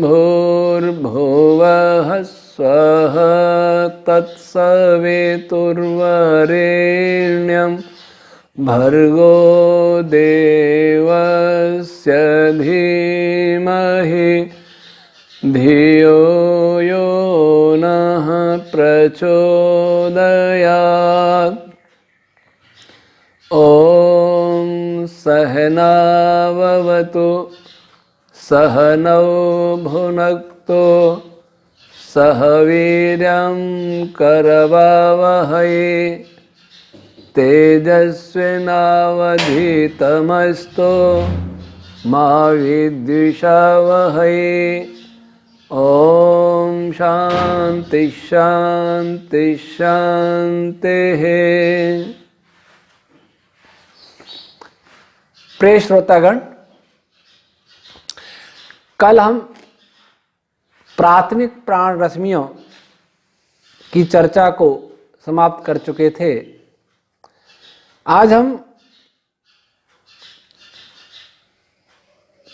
भूर्भुवः स्वः तत्सवितुर्वरेण्यं भर्गो देवस्य धीमहि धियो यो नः प्रचोदयात्। ॐ सहनाववतु सहनौ भुनक्तु सह वीर्यं करवावहै तेजस्विनावधीतमस्तु मा विद्विषावहै। ॐ शान्ति शान्ति शान्तिः। प्रिय श्रोतागण, कल हम प्राथमिक प्राण रश्मियों की चर्चा को समाप्त कर चुके थे। आज हम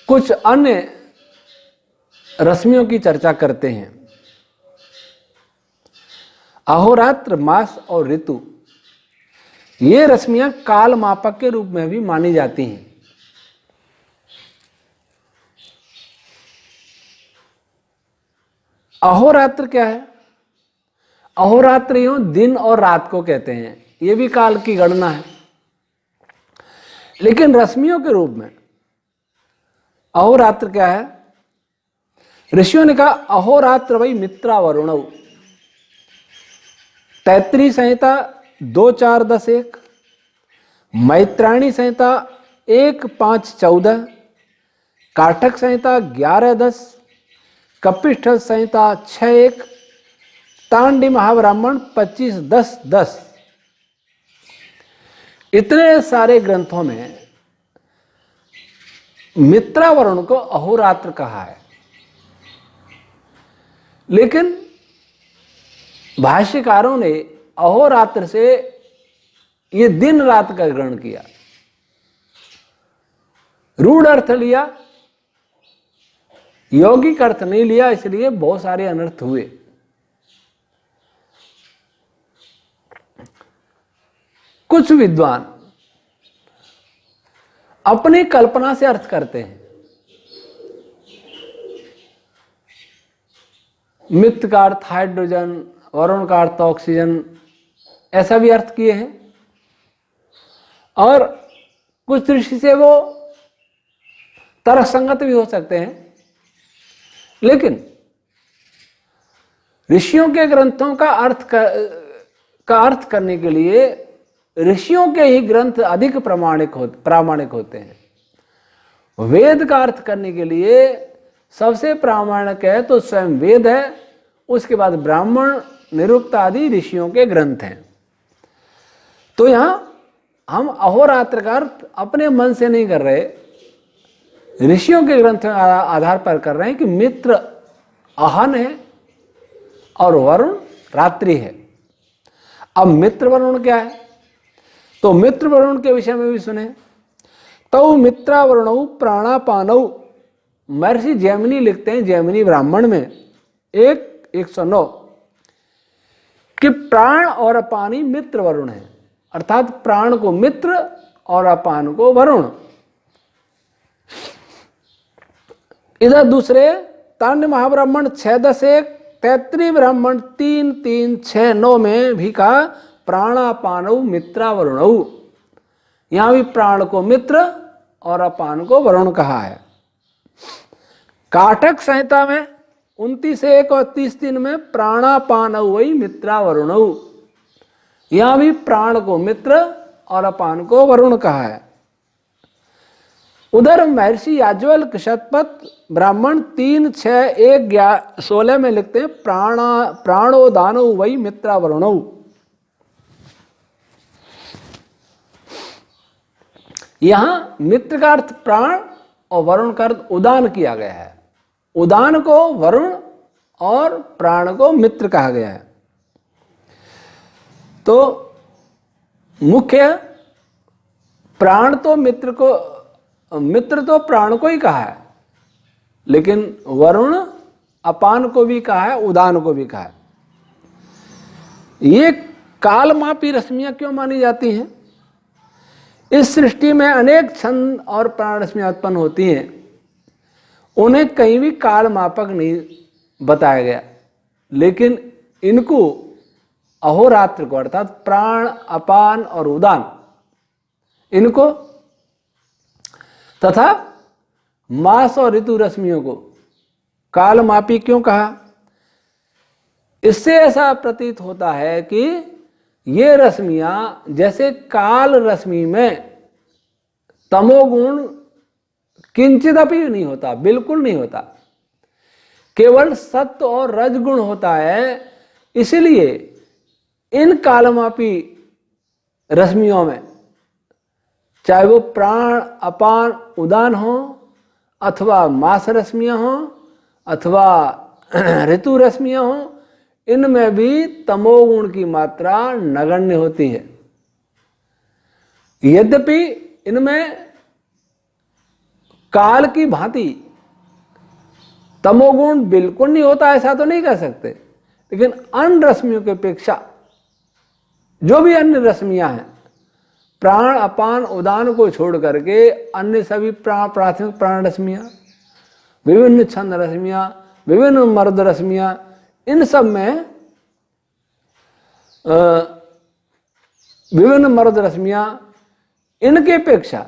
कुछ अन्य रश्मियों की चर्चा करते हैं। अहोरात्र, मास और ऋतु, ये रश्मियां काल मापक के रूप में भी मानी जाती हैं। अहोरात्र क्या है? अहोरात्र यूं दिन और रात को कहते हैं, ये भी काल की गणना है। लेकिन रश्मियों के रूप में अहोरात्र क्या है? ऋषियों ने कहा अहोरात्र वही मित्रा वरुणौ। तैत्तिरीय संहिता 2.4.10.1, मैत्रायणी संहिता 1.5.14, काठक संहिता 11.10, कपिष्ठ संहिता 6.1, तांडी महाब्राह्मण 25.10.10। इतने सारे ग्रंथों में मित्रा वरुण को अहोरात्र कहा है। लेकिन भाष्यकारों ने अहोरात्र से ये दिन रात का ग्रहण किया, रूढ़ अर्थ लिया, यौगिक अर्थ नहीं लिया, इसलिए बहुत सारे अनर्थ हुए। कुछ विद्वान अपनी कल्पना से अर्थ करते हैं। मित्र का अर्थ हाइड्रोजन, वरुण का अर्थ ऑक्सीजन, ऐसा भी अर्थ किए हैं। और कुछ दृष्टि से वो तर्कसंगत भी हो सकते हैं। लेकिन ऋषियों के ग्रंथों का अर्थ करने के लिए ऋषियों के ही ग्रंथ अधिक प्रामाणिक होते हैं। वेद का अर्थ करने के लिए सबसे प्रामाणिक है तो स्वयं वेद है, उसके बाद ब्राह्मण, निरुक्त आदि ऋषियों के ग्रंथ हैं। तो यहां हम अहोरात्र का अर्थ अपने मन से नहीं कर रहे, ऋषियों के ग्रंथ आधार पर कर रहे हैं कि मित्र अहन है और वरुण रात्रि है। अब मित्र वरुण क्या है? तो मित्र वरुण के विषय में भी सुने। तौ मित्रा वरुणौ प्राणापानौ। महर्षि जैमिनी लिखते हैं, जैमिनी ब्राह्मण में 1:109 कि प्राण और अपानी मित्र वरुण है, अर्थात प्राण को मित्र और अपान को वरुण। इधर दूसरे तांड महाब्राह्मण 6.10.1, तैत्तिरीय ब्राह्मण 3.3.6.9 में भी कहा प्राणापानौ मित्रा वरुणौ। यहां भी प्राण को मित्र और अपान को वरुण कहा है। काठक संहिता में 29.1 और 30.3 में प्राणापानौ वही मित्रा वरुणौ। यहां भी प्राण को मित्र और अपान को वरुण कहा है। उधर महर्षि याज्ञवल्क्य शतपथ ब्राह्मण 3.6.1.16 में लिखते हैं प्राणो दानौ वही मित्रा वरुणौ। यहां मित्र का अर्थ प्राण और वरुण का अर्थ उदान किया गया है। उदान को वरुण और प्राण को मित्र कहा गया है। तो मुख्य प्राण तो मित्र तो प्राण को ही कहा है, लेकिन वरुण अपान को भी कहा है, उदान को भी कहा है। ये कालमापी रश्मियां क्यों मानी जाती हैं? इस सृष्टि में अनेक छंद और प्राण रश्मियां उत्पन्न होती हैं, उन्हें कहीं भी कालमापक नहीं बताया गया, लेकिन इनको अहोरात्र को अर्थात प्राण, अपान और उदान, इनको तथा मास और ऋतु रश्मियों को कालमापी क्यों कहा? इससे ऐसा प्रतीत होता है कि ये रश्मियां जैसे काल रश्मि में तमोगुण किंचिदपि नहीं होता, बिल्कुल नहीं होता, केवल सत्व और रजगुण होता है। इसलिए इन कालमापी रश्मियों में चाहे वो प्राण, अपान, उदान हो, अथवा मास रश्मियां हो, अथवा ऋतु रश्मियां हो, इनमें भी तमोगुण की मात्रा नगण्य होती है। यद्यपि इनमें काल की भांति तमोगुण बिल्कुल नहीं होता, ऐसा तो नहीं कह सकते, लेकिन अन्य रश्मियों की अपेक्षा जो भी अन्य रश्मियां हैं, प्राण, अपान, उदान को छोड़ करके अन्य सभी प्राथमिक प्राण रश्मियां, विभिन्न छंद रश्मियां, विभिन्न मर्द रश्मियां, इन सब में विभिन्न मर्द रश्मियां, इनके अपेक्षा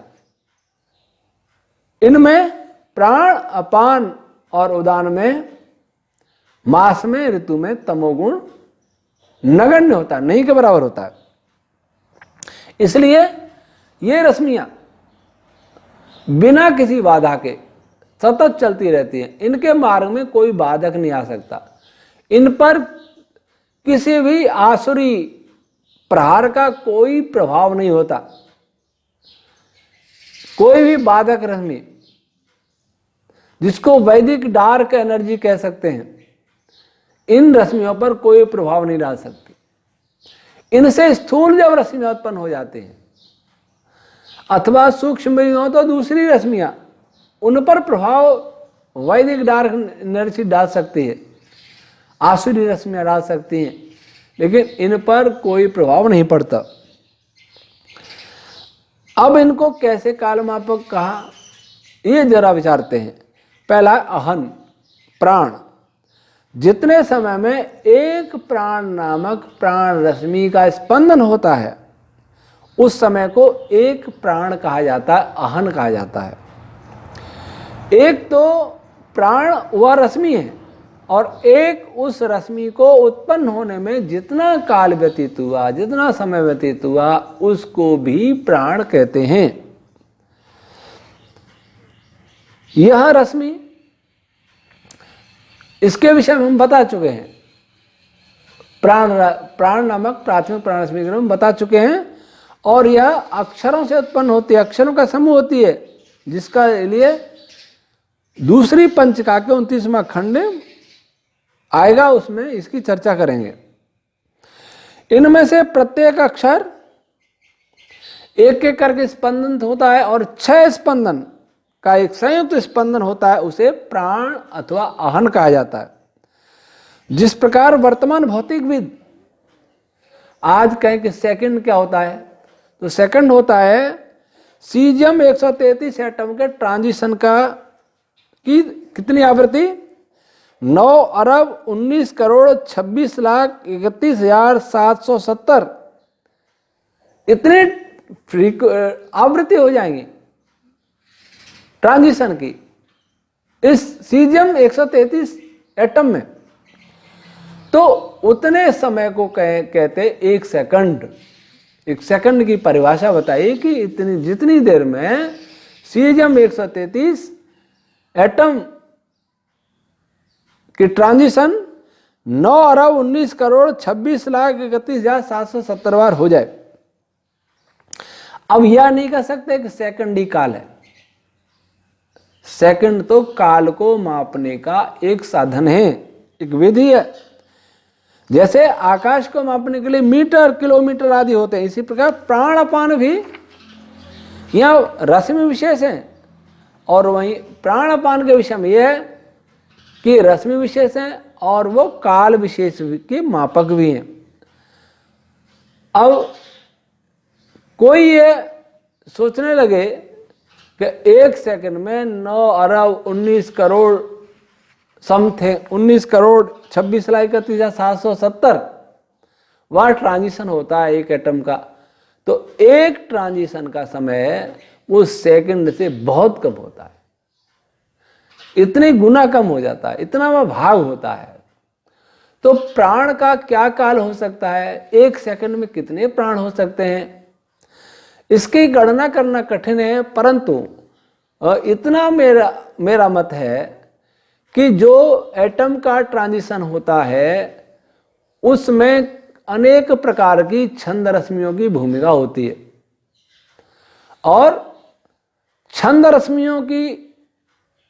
इनमें प्राण, अपान और उदान में, मास में, ऋतु में तमोगुण नगण्य होता है, नहीं के बराबर होता है। इसलिए ये रश्मियां बिना किसी बाधा के सतत चलती रहती हैं, इनके मार्ग में कोई बाधक नहीं आ सकता, इन पर किसी भी आसुरी प्रहार का कोई प्रभाव नहीं होता। कोई भी बाधक रश्मि, जिसको वैदिक डार्क एनर्जी कह सकते हैं, इन रश्मियों पर कोई प्रभाव नहीं डाल सकती। इनसे स्थूल जब रश्मियां उत्पन्न हो जाते हैं अथवा सूक्ष्म हो तो दूसरी रश्मियां, उन पर प्रभाव वैदिक डार्क एनर्जी डाल सकती है, आसुरी रश्मियां डाल सकती हैं, लेकिन इन पर कोई प्रभाव नहीं पड़ता। अब इनको कैसे कालमापक कहा, ये जरा विचारते हैं। पहला अहन, प्राण। जितने समय में एक प्राण नामक प्राण रश्मि का स्पंदन होता है, उस समय को एक प्राण कहा जाता है, अहन कहा जाता है। एक तो प्राण वह रश्मि है, और एक उस रश्मि को उत्पन्न होने में जितना काल व्यतीत हुआ, जितना समय व्यतीत हुआ, उसको भी प्राण कहते हैं। यह रश्मि, इसके विषय में हम बता चुके हैं, प्राण नामक प्राथमिक प्राण रश्मि के हम बता चुके हैं, और यह अक्षरों से उत्पन्न होती है, अक्षरों का समूह होती है, जिसका लिए दूसरी पंचका के 29वां खंड आएगा, उसमें इसकी चर्चा करेंगे। इनमें से प्रत्येक अक्षर एक एक करके स्पंदन होता है, और 6 स्पंदन का एक संयुक्त स्पंदन होता है, उसे प्राण अथवा अहन कहा जाता है। जिस प्रकार वर्तमान भौतिकविद आज कहें कि सेकंड क्या होता है, तो सेकंड होता है सीजियम 133 एटम के ट्रांजिशन का की कितनी आवृत्ति, 9,19,26,31,770 इतनी आवृत्ति हो जाएंगी ट्रांजिशन की इस सीजियम 133 एटम में। तो उतने समय को कहते एक सेकंड। एक सेकंड की परिभाषा बताइए कि इतनी जितनी देर में सीजियम 133 एटम की ट्रांजिशन 9,19,26,31,770 बार हो जाए। अब यह नहीं कह सकते कि सेकंड ही काल है। सेकंड तो काल को मापने का एक साधन है, एक विधि है। जैसे आकाश को मापने के लिए मीटर, किलोमीटर आदि होते हैं, इसी प्रकार प्राण अपान भी यहाँ रश्मि विशेष है। और वहीं प्राण अपान के विषय में यह है कि रश्मि विशेष हैं और वो काल विशेष के मापक भी हैं। अब कोई ये सोचने लगे कि 1 सेकंड में 9 अरब 19 करोड़ समथिंग 19 करोड़ 26,31,770 वह ट्रांजिशन होता है एक एटम का, तो एक ट्रांजिशन का समय उस सेकंड से बहुत कम होता है, इतने गुना कम हो जाता है, इतना वह भाग होता है। तो प्राण का क्या काल हो सकता है, 1 सेकंड में कितने प्राण हो सकते हैं, इसकी गणना करना कठिन है, परंतु इतना मेरा मत है कि जो एटम का ट्रांजिशन होता है उसमें अनेक प्रकार की छंद रश्मियों की भूमिका होती है, और छंद रश्मियों की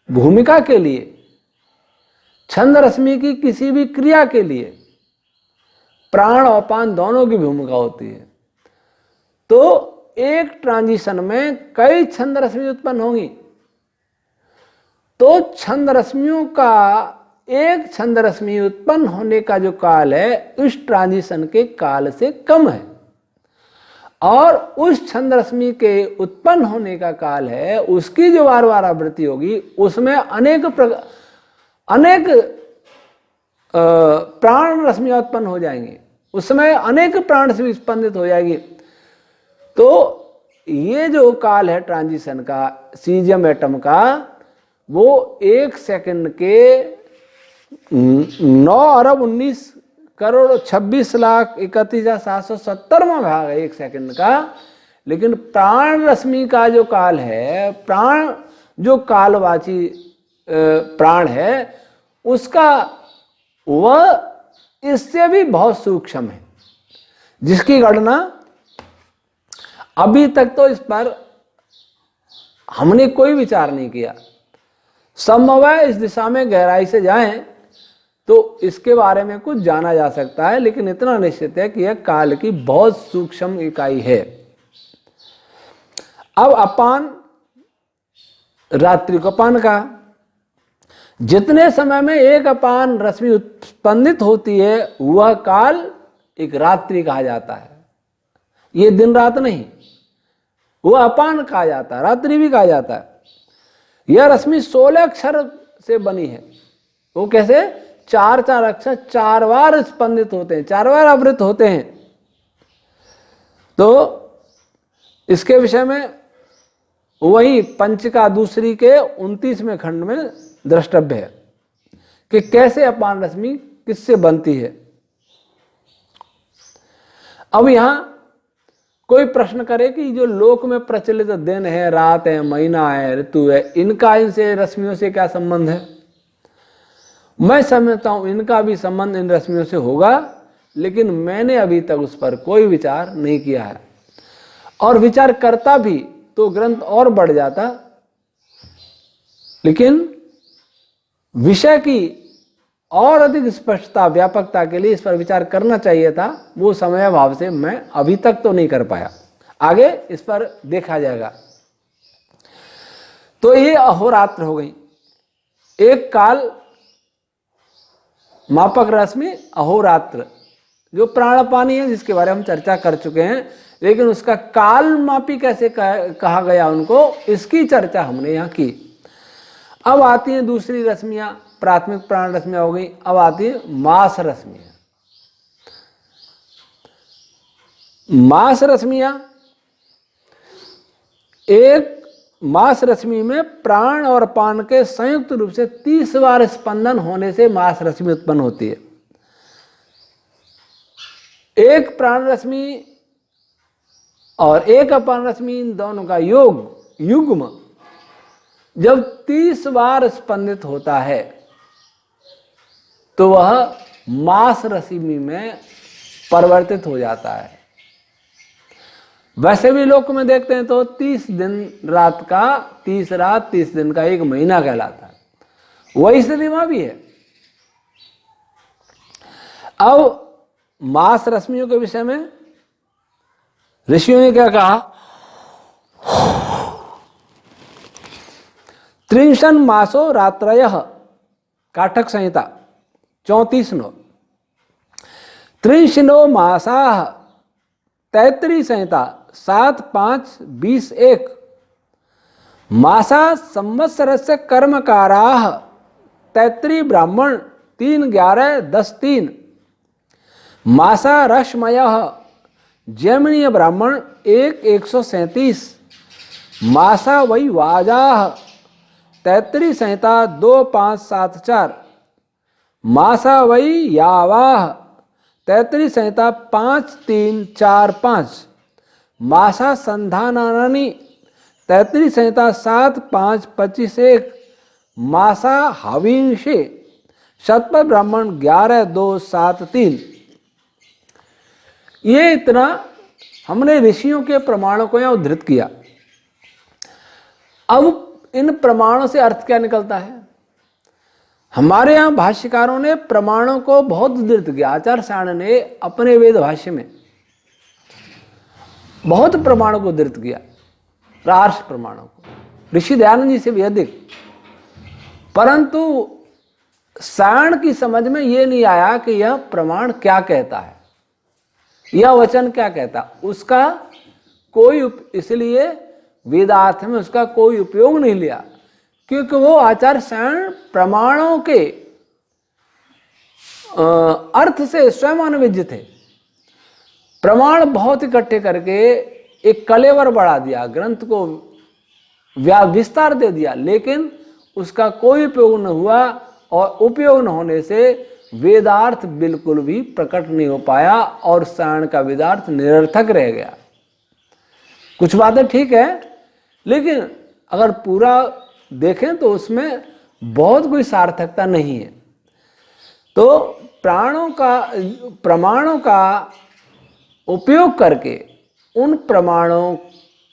भूमिका के लिए, छंद रश्मि की किसी भी क्रिया के लिए प्राण और अपान दोनों की भूमिका होती है। तो एक ट्रांजिशन में कई छंद रश्मि उत्पन्न होंगी, तो छंद रश्मियों का एक छंद रश्मि उत्पन्न होने का जो काल है इस ट्रांजिशन के काल से कम है, और उस छंद रश्मि के उत्पन्न होने का काल है उसकी जो बार बार आवृत्ति होगी उसमें अनेक प्राण रश्मियां उत्पन्न हो जाएंगी, उसमें अनेक प्राण रश्मि स्पंदित हो जाएगी। तो ये जो काल है ट्रांजिशन का सीजियम एटम का, वो 1 सेकंड के 9 अरब 19 करोड़ 26,31,770वां भाग है 1 सेकंड का। लेकिन प्राण रश्मि का जो काल है, प्राण जो कालवाची प्राण है उसका वह इससे भी बहुत सूक्ष्म है, जिसकी गणना अभी तक तो इस पर हमने कोई विचार नहीं किया। संभव है इस दिशा में गहराई से जाएं तो इसके बारे में कुछ जाना जा सकता है, लेकिन इतना निश्चित है कि यह काल की बहुत सूक्ष्म इकाई है। अब अपान रात्रि को अपान का, जितने समय में एक अपान रश्मि उत्पन्नित होती है वह काल एक रात्रि कहा जाता है। ये दिन रात नहीं, वह अपान कहा जाता है, रात्रि भी कहा जाता है। यह रश्मि 16 अक्षर से बनी है। वो कैसे? 4 अक्षर 4 बार स्पंदित होते हैं, 4 बार आवृत होते हैं। तो इसके विषय में वही पंचिका दूसरी के 29वें खंड में द्रष्टव्य है कि कैसे अपान रश्मि किससे बनती है। अब यहां कोई प्रश्न करे कि जो लोक में प्रचलित दिन है, रात है, महीना है, ऋतु है, इनका इनसे रश्मियों से क्या संबंध है? मैं समझता हूं इनका भी संबंध इन रश्मियों से होगा, लेकिन मैंने अभी तक उस पर कोई विचार नहीं किया है, और विचार करता भी तो ग्रंथ और बढ़ जाता। लेकिन विषय की और अधिक स्पष्टता व्यापकता के लिए इस पर विचार करना चाहिए था, वो समय अभाव से मैं अभी तक तो नहीं कर पाया। आगे इस पर देखा जाएगा। तो ये अहोरात्र हो गई, एक काल मापक रश्मि अहोरात्र जो प्राणपानी है, जिसके बारे में हम चर्चा कर चुके हैं, लेकिन उसका काल मापी कैसे कहा गया उनको, इसकी चर्चा हमने यहां की। अब आती हैं दूसरी रश्मियां, प्राथमिक प्राण रश्मियां हो गई। अब आती है मास रश्मियां। मास रश्मियां, एक मास रश्मि में प्राण और अपान के संयुक्त रूप से 30 बार स्पंदन होने से मास रश्मि उत्पन्न होती है। एक प्राण रश्मि और एक अपान रश्मि, इन दोनों का युग्म जब 30 बार स्पंदित होता है तो वह मास रश्मि में परिवर्तित हो जाता है। वैसे भी लोक में देखते हैं तो 30 दिन रात का 30 रात 30 दिन का एक महीना कहलाता है, वही स्थिति वहां भी है। अब मास रश्मियों के विषय में ऋषियों ने क्या कहा? 30 मासो रात्रयः काठक संहिता 34 त्रिशिनो मासाह तैतरी संहिता 7-5-21 मासा संवत्सरस्य कर्मकाराः तैतरी ब्राह्मण 3-11-10-3 मासा रश्मयः जैमिनीय ब्राह्मण 1-137 मासा वही वाजाह तैतरी संहिता 2-5-7-4 मासा वही यावाह तैतरी संहिता 5-3-4-5 मासा संधानानी तैतरी संहिता 7-5-25-1 मासा हविंशे शतपथ ब्राह्मण 11-2-7-3। ये इतना हमने ऋषियों के प्रमाणों को यहाँ उद्धृत किया। अब इन प्रमाणों से अर्थ क्या निकलता है? हमारे यहाँ भाष्यकारों ने प्रमाणों को बहुत उद्धृत किया। आचार्य सायण ने अपने वेद भाष्य में बहुत प्रमाणों को उद्धृत किया, रार्ष प्रमाणों को, ऋषि दयानंद जी से भी अधिक। परंतु सायण की समझ में ये नहीं आया कि यह प्रमाण क्या कहता है, यह वचन क्या कहता, उसका कोई इसलिए वेदार्थ में उसका कोई उपयोग नहीं लिया, क्योंकि वो आचार्य सायण प्रमाणों के अर्थ से स्वयं अनविज्ञ थे। प्रमाण बहुत इकट्ठे करके एक कलेवर बढ़ा दिया, ग्रंथ को विस्तार दे दिया, लेकिन उसका कोई उपयोग न हुआ और उपयोग न होने से वेदार्थ बिल्कुल भी प्रकट नहीं हो पाया और सायण का वेदार्थ निरर्थक रह गया। कुछ बातें ठीक है, लेकिन अगर पूरा देखें तो उसमें बहुत कोई सार्थकता नहीं है। तो प्रमाणों का उपयोग करके उन प्रमाणों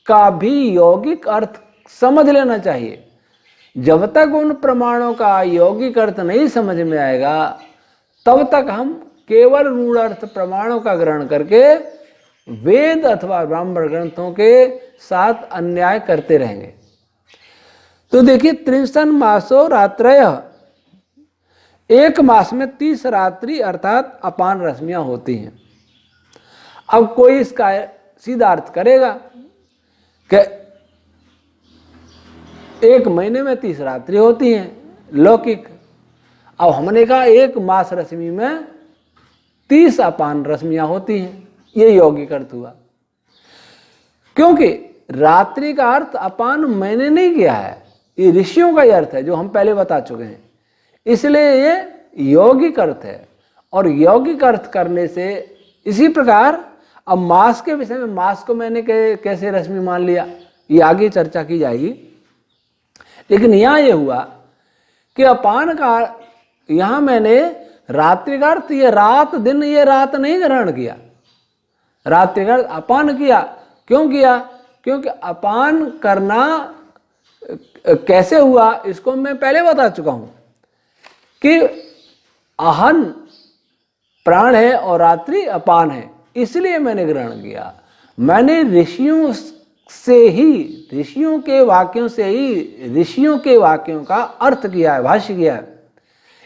का भी यौगिक अर्थ समझ लेना चाहिए। जब तक उन प्रमाणों का यौगिक अर्थ नहीं समझ में आएगा, तब तक हम केवल रूढ़ अर्थ प्रमाणों का ग्रहण करके वेद अथवा ब्राह्मण ग्रंथों के साथ अन्याय करते रहेंगे। तो देखिए, 63 मासो रात्रयः, एक मास में 30 रात्रि अर्थात अपान रश्मियां होती हैं। अब कोई इसका सीधा अर्थ करेगा कि एक महीने में 30 रात्रि होती हैं लौकिक। अब हमने कहा एक मास रश्मि में 30 अपान रश्मियां होती हैं, ये यौगिक अर्थ हुआ। क्योंकि रात्रि का अर्थ अपान मैंने नहीं किया है, ये ऋषियों का ही अर्थ है जो हम पहले बता चुके हैं, इसलिए ये यौगिक अर्थ है। और यौगिक अर्थ करने से इसी प्रकार अब मास के विषय में, मास को मैंने कैसे रश्मि मान लिया, ये आगे चर्चा की जाएगी। लेकिन यहाँ ये हुआ कि अपान का, यहाँ मैंने रात्रि का अर्थ ये रात दिन, ये रात नहीं ग्रहण किया, रात्रि का अपान किया। क्यों किया? क्योंकि अपान करना कैसे हुआ इसको मैं पहले बता चुका हूं कि अहन प्राण है और रात्रि अपान है, इसलिए मैंने ग्रहण किया। मैंने ऋषियों से ही, ऋषियों के वाक्यों से ही ऋषियों के वाक्यों का अर्थ किया है, भाष्य किया है,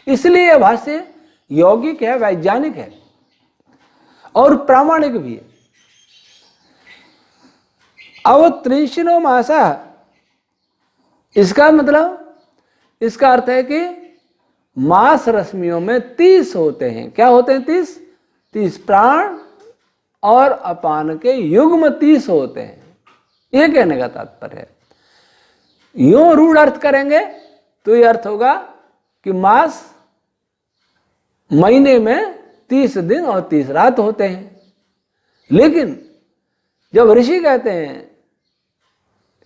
इसलिए यह भाष्य यौगिक है, वैज्ञानिक है और प्रामाणिक भी है। अब 63 मासा, इसका मतलब, इसका अर्थ है कि मास रश्मियों में 30 होते हैं। क्या होते हैं? 30 प्राण और अपान के युग्म 30 होते हैं, ये कहने का तात्पर्य है। यूं रूढ़ अर्थ करेंगे तो ये अर्थ होगा कि मास महीने में 30 दिन और 30 रात होते हैं। लेकिन जब ऋषि कहते हैं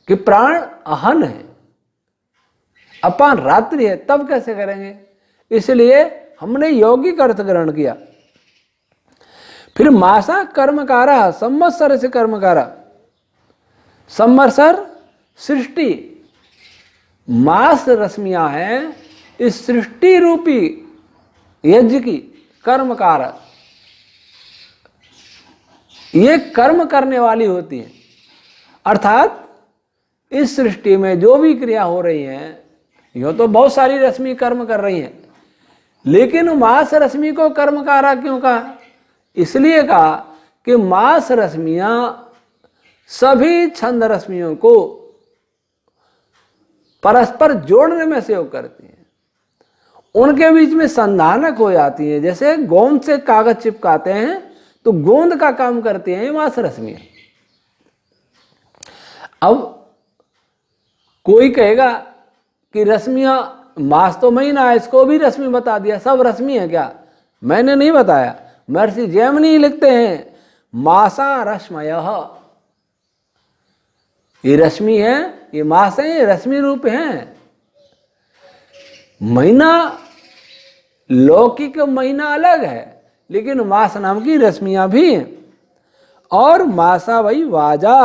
कि प्राण अहन है, अपान रात्रि है, तब कैसे करेंगे? इसलिए हमने यौगिक अर्थ ग्रहण किया। फिर मासा कर्मकारा, संवत्सर से कर्मकारा, संवत्सर सृष्टि, मास रश्मियां हैं इस सृष्टि रूपी यज्ञ की कर्मकार, ये कर्म करने वाली होती हैं। अर्थात इस सृष्टि में जो भी क्रिया हो रही हैं, यूँ तो बहुत सारी रश्मि कर्म कर रही हैं, लेकिन मांस रश्मि को कर्मकारा क्यों कहा? इसलिए कहा कि मांस रश्मियां सभी छंद रश्मियों को परस्पर जोड़ने में सहयोग करती हैं, उनके बीच में संधानक हो जाती हैं। जैसे गोंद से कागज चिपकाते हैं तो गोंद का काम करती हैं मांस रश्मियां। अब कोई कहेगा कि रश्मियां, मास तो महीना है, इसको भी रश्मि बता दिया, सब रश्मि है क्या? मैंने नहीं बताया। महर्षि जैमिनी लिखते हैं मासा रश्मयः, ये रश्मि है, ये मास है, ये रश्मि रूप है। महीना, लौकिक महीना अलग है, लेकिन मास नाम की रश्मियां भी हैं। और मासा वही वाजा,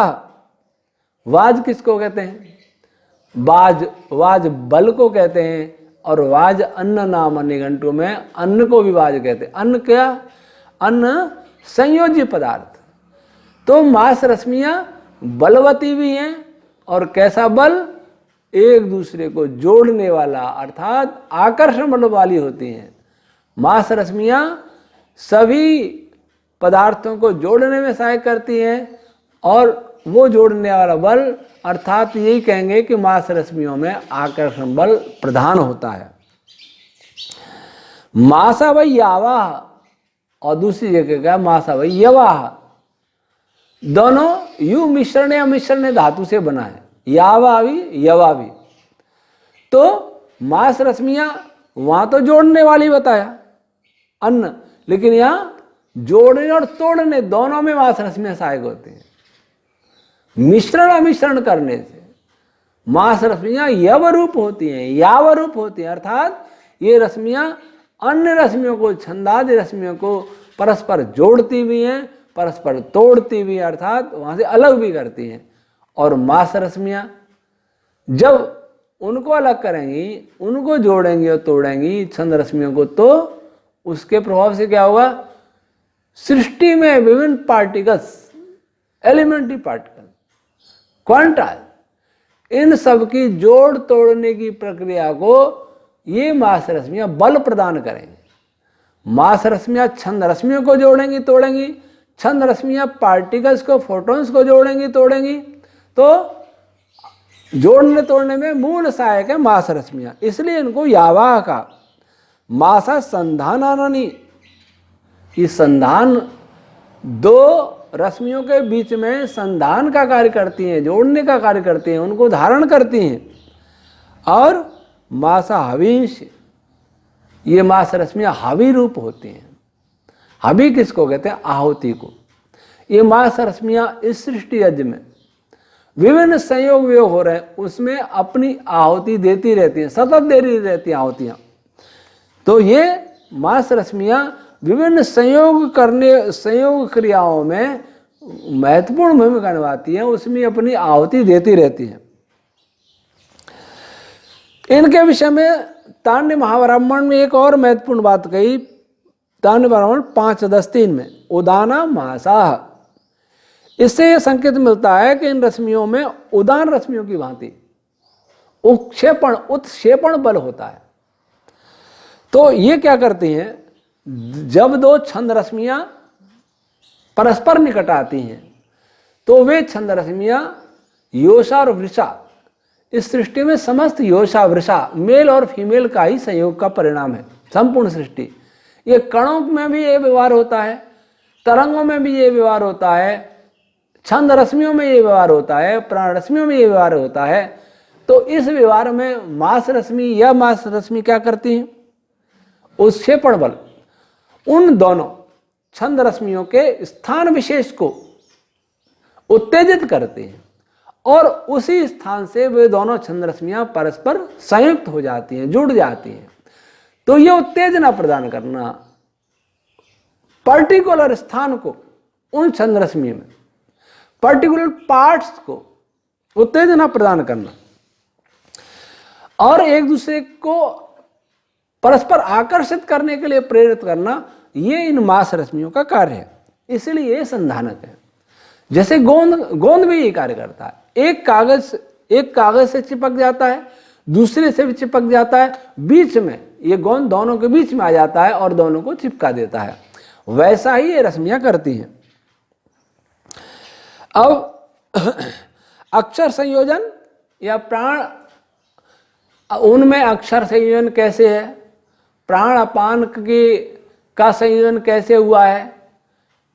वाज किसको कहते हैं? वाज बल को कहते हैं, और वाज अन्न नाम निघंटु में अन्न को भी वाज कहते हैं। अन्न क्या? अन्न संयोज्य पदार्थ। तो मास रश्मियां बलवती भी हैं, और कैसा बल? एक दूसरे को जोड़ने वाला, अर्थात आकर्षण बल वाली होती हैं। मास रश्मियां सभी पदार्थों को जोड़ने में सहायक करती हैं, और वो जोड़ने वाला बल अर्थात यही कहेंगे कि मांस रश्मियों में आकर्षण बल प्रधान होता है। मासा वही यावाह, और दूसरी जगह का मासा वही यवाह, दोनों यू मिश्रण या मिश्रण धातु से बना है, यावा भी यवा भी। तो मांस रश्मियां वहां तो जोड़ने वाली बताया अन्न, लेकिन यहां जोड़ने और तोड़ने दोनों में मांस रश्मियां सहायक होती हैं। मिश्रण अमिश्रण करने से मांस रश्मियां यव रूप होती हैं, याव रूप होती हैं, अर्थात ये रश्मियां अन्य रश्मियों को, छंदादि रश्मियों को परस्पर जोड़ती भी हैं, परस्पर तोड़ती भी, अर्थात वहां से अलग भी करती हैं। और मांस रश्मियां जब उनको अलग करेंगी, उनको जोड़ेंगी और तोड़ेंगी छंद रश्मियों को, तो उसके प्रभाव से क्या होगा? सृष्टि में विभिन्न पार्टिकल्स, एलिमेंट्री पार्टिकल, क्वांटाइल, इन सब की जोड़ तोड़ने की प्रक्रिया को ये मांस रश्मियां बल प्रदान करेंगे। मांस रश्मियां छंद रश्मियों को जोड़ेंगी तोड़ेंगी, छंद रश्मियां पार्टिकल्स को, फोटॉन्स को जोड़ेंगी तोड़ेंगी। तो जोड़ने तोड़ने में मूल सहायक है मांस रश्मियां, इसलिए इनको यावाह का। मासा संधानानी, ये संधान दो रश्मियों के बीच में संधान का कार्य करती हैं, जोड़ने का कार्य करती हैं, उनको धारण करती हैं। और मासा हवींश, ये मांस रश्मियां हवी रूप होती हैं। हवी किसको कहते हैं? आहुति को। ये मांस रश्मियां इस सृष्टि यज्ञ में विभिन्न संयोग वियोग हो रहे हैं, उसमें अपनी आहुति देती रहती हैं, सतत दे रही रहती हैं आहुतियां। तो ये मांस रश्मियां विभिन्न संयोग क्रियाओं में महत्वपूर्ण भूमिका निभाती हैं, उसमें अपनी आहुति देती रहती हैं। इनके विषय में तांड्य महाब्राह्मण में एक और महत्वपूर्ण बात कही, तांड्य ब्राह्मण 5.10.3 में, उदाना मासा। इससे यह संकेत मिलता है कि इन रश्मियों में उदान रश्मियों की भांति उत्क्षेपण बल होता है। तो ये क्या करती हैं? जब दो छंद रश्मियां परस्पर निकट आती हैं, तो वे छंद रश्मियां योषा और वृषा, इस सृष्टि में समस्त योषा वृषा मेल और फीमेल का ही संयोग का परिणाम है संपूर्ण सृष्टि। ये कणों में भी ये व्यवहार होता है, तरंगों में भी ये व्यवहार होता है, छंद रश्मियों में ये व्यवहार होता है, प्राण रश्मियों में ये व्यवहार होता है। तो इस व्यवहार में मांस रश्मि या मांस रश्मि क्या करती हैं? उत्क्षेपण बल उन दोनों छंद रश्मियों के स्थान विशेष को उत्तेजित करते हैं, और उसी स्थान से वे दोनों छंद रश्मियां परस्पर संयुक्त हो जाती हैं, जुड़ जाती हैं। तो ये उत्तेजना प्रदान करना, पर्टिकुलर स्थान को उन छंद रश्मि में, पर्टिकुलर पार्ट्स को उत्तेजना प्रदान करना और एक दूसरे को परस्पर आकर्षित करने के लिए प्रेरित करना, ये इन मांस रश्मियों का कार्य है। इसलिए ये संधानक है। जैसे गोंद भी ये कार्य करता है। एक कागज से चिपक जाता है, दूसरे से भी चिपक जाता है, बीच में ये गोंद दोनों के बीच में आ जाता है और दोनों को चिपका देता है। वैसा ही ये रश्मियां करती हैं। अब अक्षर संयोजन या प्राण, उनमें अक्षर संयोजन कैसे है, प्राण अपान का संयोजन कैसे हुआ है।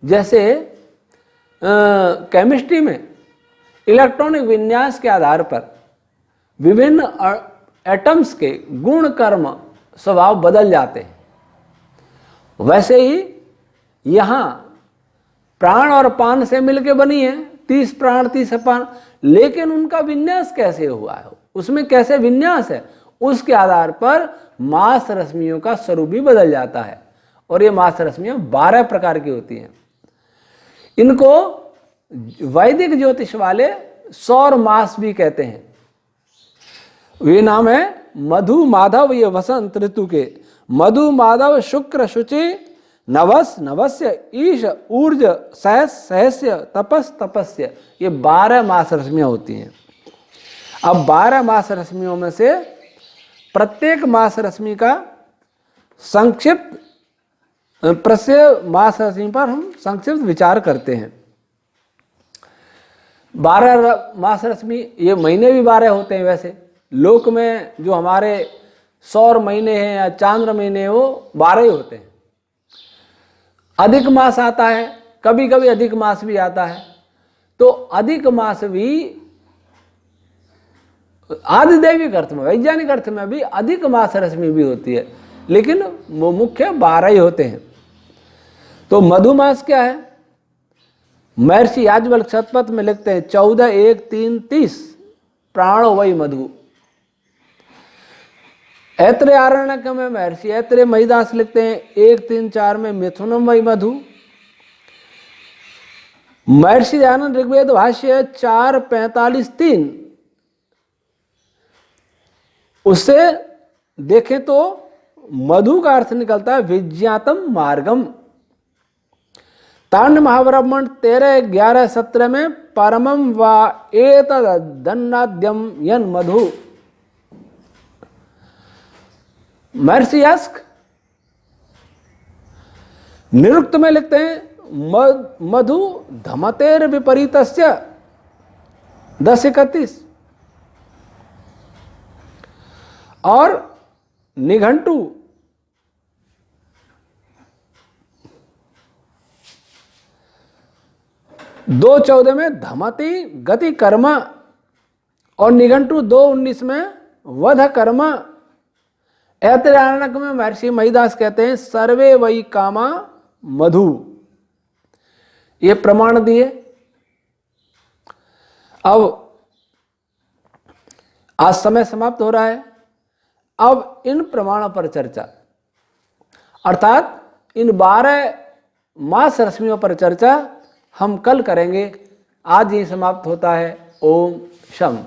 जैसे केमिस्ट्री में इलेक्ट्रॉनिक विन्यास के आधार पर विभिन्न एटम्स के गुण कर्म स्वभाव बदल जाते हैं, वैसे ही यहाँ प्राण और अपान से मिलके बनी है 30 प्राण 30 अपान, लेकिन उनका विन्यास कैसे हुआ है, उसमें कैसे विन्यास है, उसके आधार पर मास रश्मियों का स्वरूप भी बदल जाता है। और ये मास रश्मियां 12 प्रकार की होती हैं। इनको वैदिक ज्योतिष वाले सौर मास भी कहते हैं। वे नाम है मधु माधव, ये वसंत ऋतु के मधु माधव शुक्र शुचि नवस नवस्य ईश ऊर्ज सहस सहस्य तपस तपस्य, ये 12 मास रश्मियां होती हैं। अब 12 मास रश्मियों में से प्रत्येक मास रश्मि का संक्षिप्त प्रत्येक मास रश्मि पर हम संक्षिप्त विचार करते हैं। 12 मास रश्मि, ये महीने भी 12 होते हैं। वैसे लोक में जो हमारे सौर महीने हैं या चांद्र महीने हैं वो 12 ही होते हैं। अधिक मास आता है, कभी कभी अधिक मास भी आता है। तो अधिक मास भी आधिदैविक अर्थ में, वैज्ञानिक अर्थ में भी अधिक मास रश्मि भी होती है, लेकिन वो मुख्य 12 ही होते हैं। तो मधुमास क्या है, महर्षि याज्ञवल्क्य शतपथ में लिखते हैं 14 1 3 30 प्राणो वही मधु। ऐत्रेय आरण्यक में महर्षि ऐत्रेय महिदास लिखते हैं 1 3 4 में मिथुनम वही मधु। महर्षि दयानंद ऋग्वेद भाष्य 4 45 3, उससे देखें तो मधु का अर्थ निकलता है विज्ञातम मार्गम। तांड महाब्रह्मण 13 11 17 में परमम व एतदन्नाद्यम यन मधु। महर्षि यास्क निरुक्त में लिखते हैं मधु धमतेर विपरीतस्य 10 31। और निघंटु दो 14 में धमति गति कर्म, और निघंटु 2 19 में वध कर्म। ऐतरेयारण्यक में महर्षि महिदास कहते हैं सर्वे वही कामा मधु। ये प्रमाण दिए। अब आज समय समाप्त हो रहा है। अब इन प्रमाणों पर चर्चा, अर्थात इन 12 मास रश्मियों पर चर्चा हम कल करेंगे। आज ही समाप्त होता है। ओम शम।